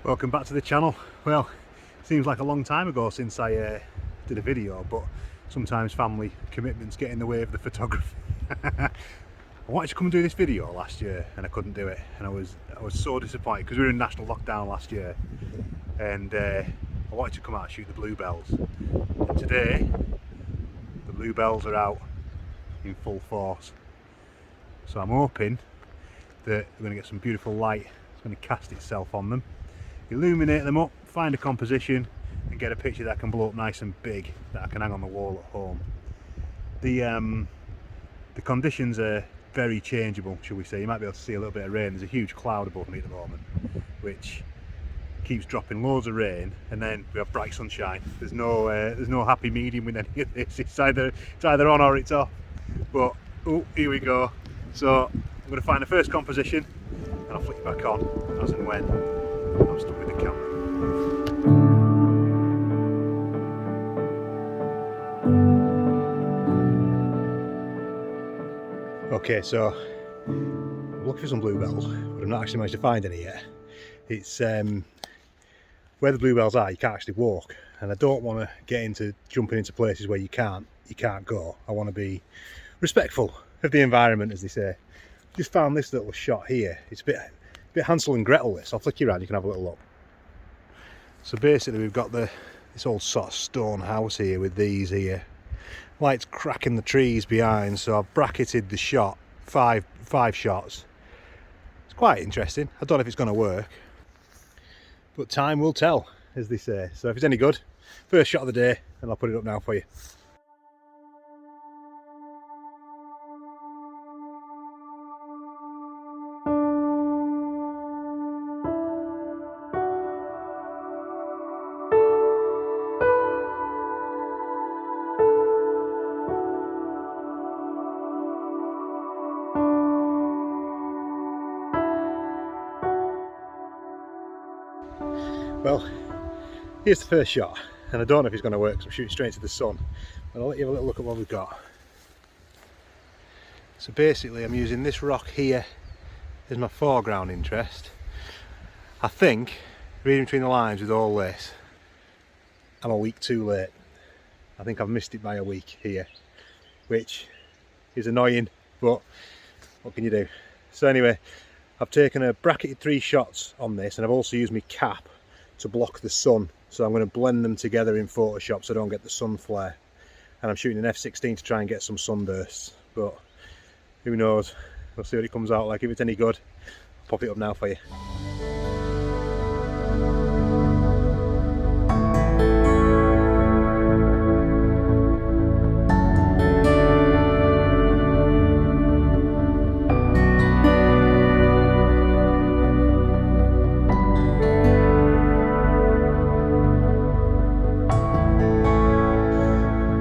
Welcome back to the channel. Well, it seems like a long time ago since I did a video, but sometimes family commitments get in the way of the photography. I wanted to come and do this video last year and I couldn't do it, and I was so disappointed because we were in national lockdown last year, and I wanted to come out and shoot the bluebells. And today the bluebells are out in full force, so I'm hoping that we're going to get some beautiful light. It's going to cast itself on them, illuminate them up, find a composition and get a picture that can blow up nice and big that I can hang on the wall at home. The conditions are very changeable, shall we say. You might be able to see a little bit of rain. There's a huge cloud above me at the moment which keeps dropping loads of rain, and then we have bright sunshine. There's no happy medium with any of this. It's either on or it's off. But oh, here we go. So I'm going to find the first composition and I'll flick it back on as and when I'm stuck with the camera. Okay, so I'm looking for some bluebells, but I've not actually managed to find any yet. It's where the bluebells are, you can't actually walk, and I don't want to get into jumping into places where you can't go. I want to be respectful of the environment, as they say. Just found this little shot here. It's a bit Hansel and Gretel this. I'll flick you around, you can have a little look. So basically we've got this old sort of stone house here with these here. Light's cracking the trees behind, so I've bracketed the shot, five shots. It's quite interesting. I don't know if it's going to work, but time will tell, as they say. So if it's any good, first shot of the day, and I'll put it up now for you. Well, here's the first shot, and I don't know if it's going to work because I'm shooting straight into the sun, but I'll let you have a little look at what we've got. So basically I'm using this rock here as my foreground interest. I think, reading between the lines with all this, I'm a week too late. I think I've missed it by a week here, which is annoying, but what can you do? So anyway, I've taken a bracketed 3 shots on this, and I've also used my cap to block the sun, so I'm going to blend them together in Photoshop so I don't get the sun flare, and I'm shooting an f16 to try and get some sunbursts, but who knows, we'll see what it comes out like. If it's any good, I'll pop it up now for you.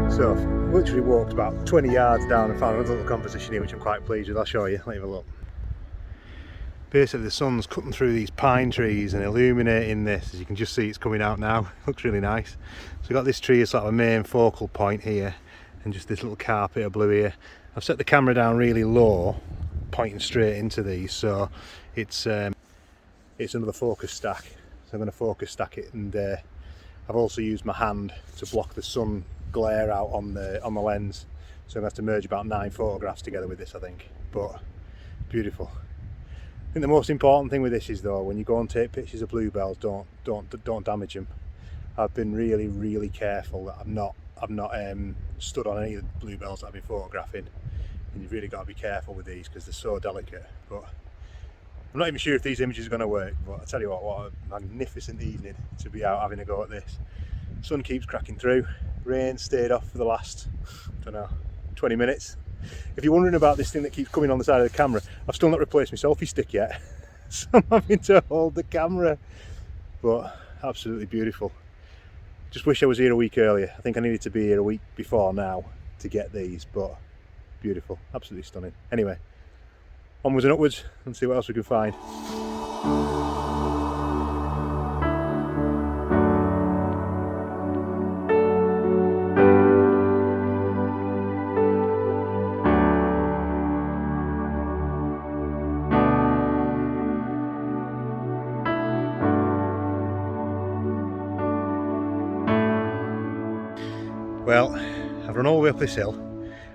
So I've literally walked about 20 yards down and found another little composition here which I'm quite pleased with. I'll show you, let me have a look. Basically the sun's cutting through these pine trees and illuminating this. As you can just see, it's coming out now. It looks really nice. So I've got this tree as sort of a main focal point here, and just this little carpet of blue here. I've set the camera down really low, pointing straight into these, so it's another focus stack. So I'm going to focus stack it, and I've also used my hand to block the sun glare out on the lens, so I'm going to have to merge about 9 photographs together with this, I think. But beautiful. I think the most important thing with this is, though, when you go and take pictures of bluebells, don't damage them. I've been really careful that I've not stood on any of the bluebells that I've been photographing, and you've really got to be careful with these because they're so delicate. But I'm not even sure if these images are going to work, but I tell you what a magnificent evening to be out having a go at this. Sun keeps cracking through. Rain stayed off for the last, I don't know, 20 minutes. If you're wondering about this thing that keeps coming on the side of the camera, I've still not replaced my selfie stick yet, so I'm having to hold the camera. But absolutely beautiful. Just wish I was here a week earlier. I think I needed to be here a week before now to get these, but beautiful, absolutely stunning. Anyway, onwards and upwards and see what else we can find. Well, I've run all the way up this hill,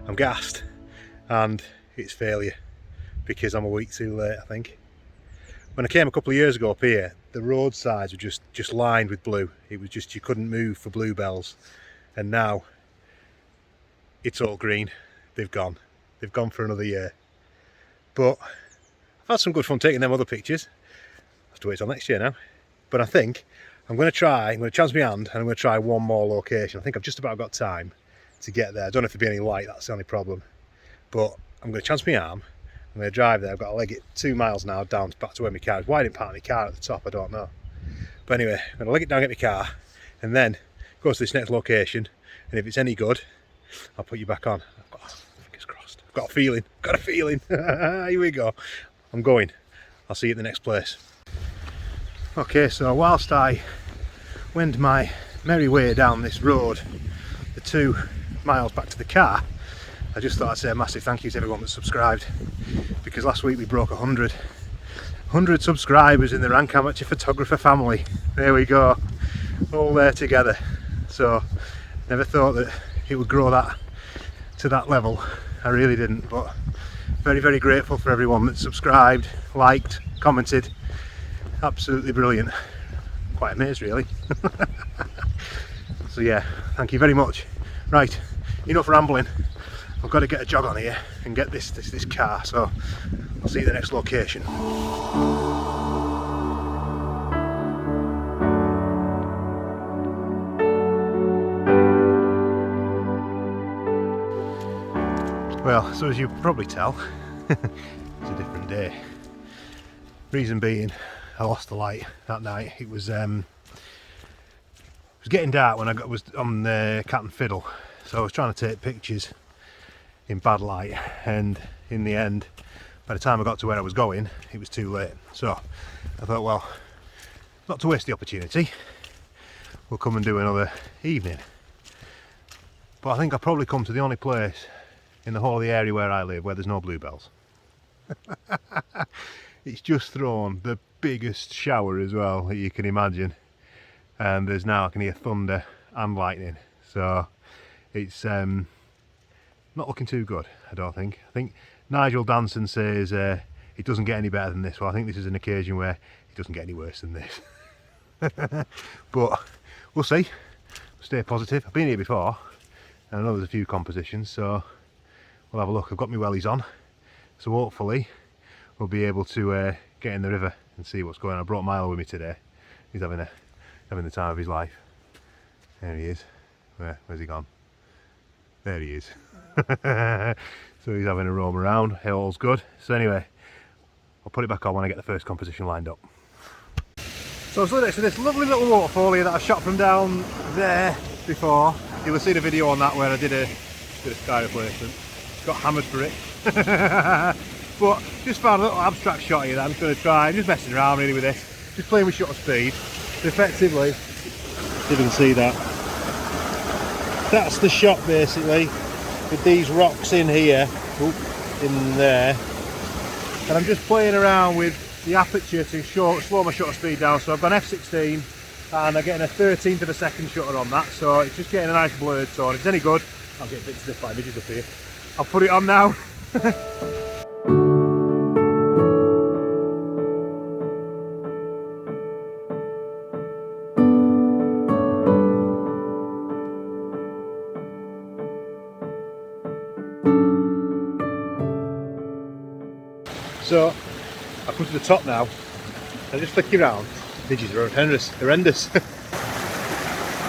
I'm gassed, and it's failure because I'm a week too late, I think. When I came a couple of years ago up here, the roadsides were just lined with blue. It was just, you couldn't move for bluebells. And now it's all green. They've gone for another year. But I've had some good fun taking them other pictures. I have to wait till next year now. But I think I'm going to chance my hand, and I'm going to try one more location. I think I've just about got time to get there. I don't know if there'll be any light, that's the only problem. But I'm going to chance my arm. I'm going to drive there. I've got to leg it 2 miles now down back to where my car is. Why I didn't park my car at the top, I don't know. But anyway, I'm going to leg it down, get my car, and then go to this next location. And if it's any good, I'll put you back on. Fingers crossed. I've got a feeling. Here we go. I'm going. I'll see you at the next place. Okay, so whilst I wend my merry way down this road, the 2 miles back to the car, I just thought I'd say a massive thank you to everyone that subscribed, because last week we broke 100 subscribers in the Rank Amateur Photographer family. There we go, all there together. So never thought that it would grow that to that level. I really didn't, but very, very grateful for everyone that subscribed, liked, commented. Absolutely brilliant. Quite amazed really. So yeah, thank you very much. Right, enough rambling. I've got to get a jog on here and get this car, so I'll see you at the next location. Well, so as you can probably tell, it's a different day. Reason being, I lost the light that night. It was getting dark when I was on the Cat and Fiddle, so I was trying to take pictures in bad light, and in the end, by the time I got to where I was going, it was too late. So I thought, well, not to waste the opportunity, we'll come and do another evening. But I think I've probably come to the only place in the whole of the area where I live where there's no bluebells. It's just thrown the biggest shower as well that you can imagine, and there's now, I can hear thunder and lightning, so it's not looking too good, I don't think. I think Nigel Danson says it doesn't get any better than this. Well, I think this is an occasion where it doesn't get any worse than this. But we'll see. Stay positive. I've been here before, and I know there's a few compositions, so we'll have a look. I've got my wellies on, so hopefully we'll be able to get in the river and see what's going on. I brought Milo with me today. He's having the time of his life. There he is. Where's he gone? There he is. So he's having a roam around. All's good. So anyway, I'll put it back on when I get the first composition lined up. So I was next to this lovely little waterfall here that I shot from down there before. You'll have seen a video on that where I did a sky replacement. Got hammered for it. But just found a little abstract shot here that I'm just going to try. I'm just messing around really with this. Just playing with shutter speed. So effectively, see if you can see that. That's the shot basically, with these rocks in here, in there, and I'm just playing around with the aperture to slow my shutter speed down. So I've gone f16 and I'm getting a 13th of a second shutter on that, so it's just getting a nice blurred tone. If it's any good, I'll get bits of this by images up here. I'll put it on now. So I've come to the top now, and just flicking around, midges are horrendous.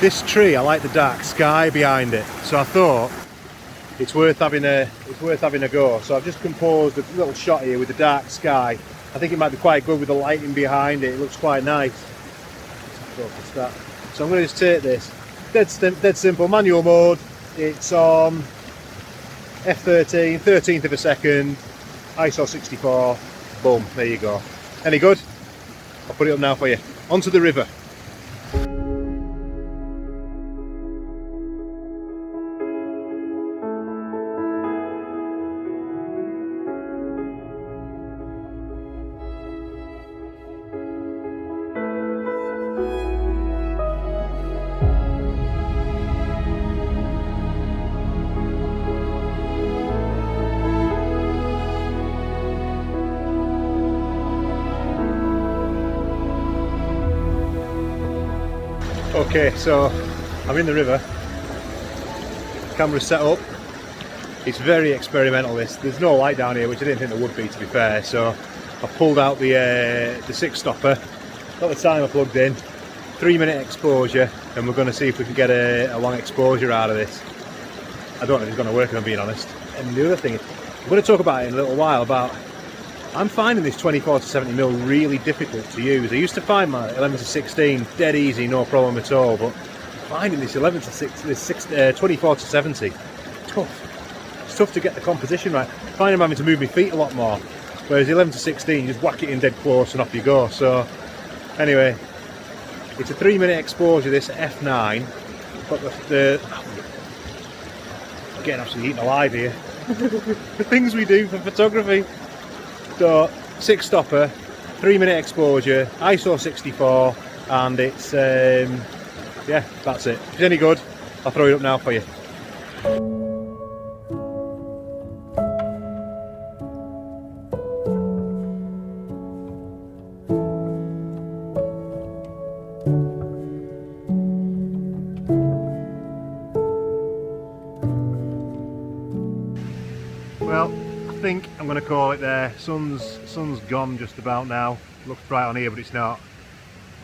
This tree, I like the dark sky behind it, so I thought it's worth having a go. So I've just composed a little shot here with the dark sky. I think it might be quite good with the lighting behind it. It looks quite nice. Focus that. So I'm going to just take this, dead simple, manual mode. It's on f13, 13th of a second. ISO 64, boom, there you go. Any good? I'll put it up now for you. Onto the river. Okay, so I'm in the river. Camera's set up. It's very experimental this. There's no light down here, which I didn't think there would be, to be fair. So I've pulled out the 6 stopper, got the timer plugged in, 3-minute exposure, and we're going to see if we can get a long exposure out of this. I don't know if it's going to work, if I'm being honest. And the other thing, I'm going to talk about it in a little while, about I'm finding this 24 to 70mm really difficult to use. I used to find my 11 to 16 dead easy, no problem at all, but finding this 11 to 6, this 24 to 70, tough. It's tough to get the composition right. I find I'm having to move my feet a lot more, whereas 11 to 16, you just whack it in dead close and off you go. So anyway, it's a 3-minute exposure, this f9. Got the I'm getting absolutely eaten alive here. The things we do for photography. So 6 stopper, 3-minute exposure, ISO 64, and it's yeah, that's it. If it's any good, I'll throw it up now for you. Well, I think I'm going to call it there. Sun's gone just about now. Looks bright on here, but it's not.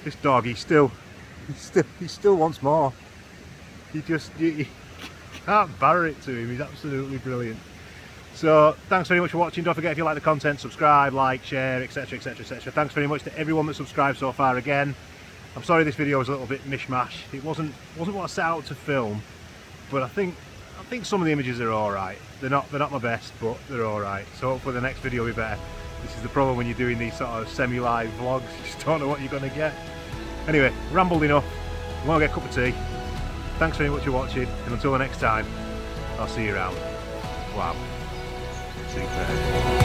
This dog, he still wants more. You can't bar it to him. He's absolutely brilliant. So thanks very much for watching. Don't forget, if you like the content, subscribe, like, share, etc, etc, etc. Thanks very much to everyone that subscribed so far. Again, I'm sorry this video was a little bit mishmash. It wasn't what I set out to film, but I think some of the images are all right. They're not my best, but they're all right. So hopefully the next video will be better. This is the problem when you're doing these sort of semi-live vlogs. You just don't know what you're going to get. Anyway, rambled enough. I'm going to get a cup of tea. Thanks very much for watching, and until the next time, I'll see you around. Wow. Superb.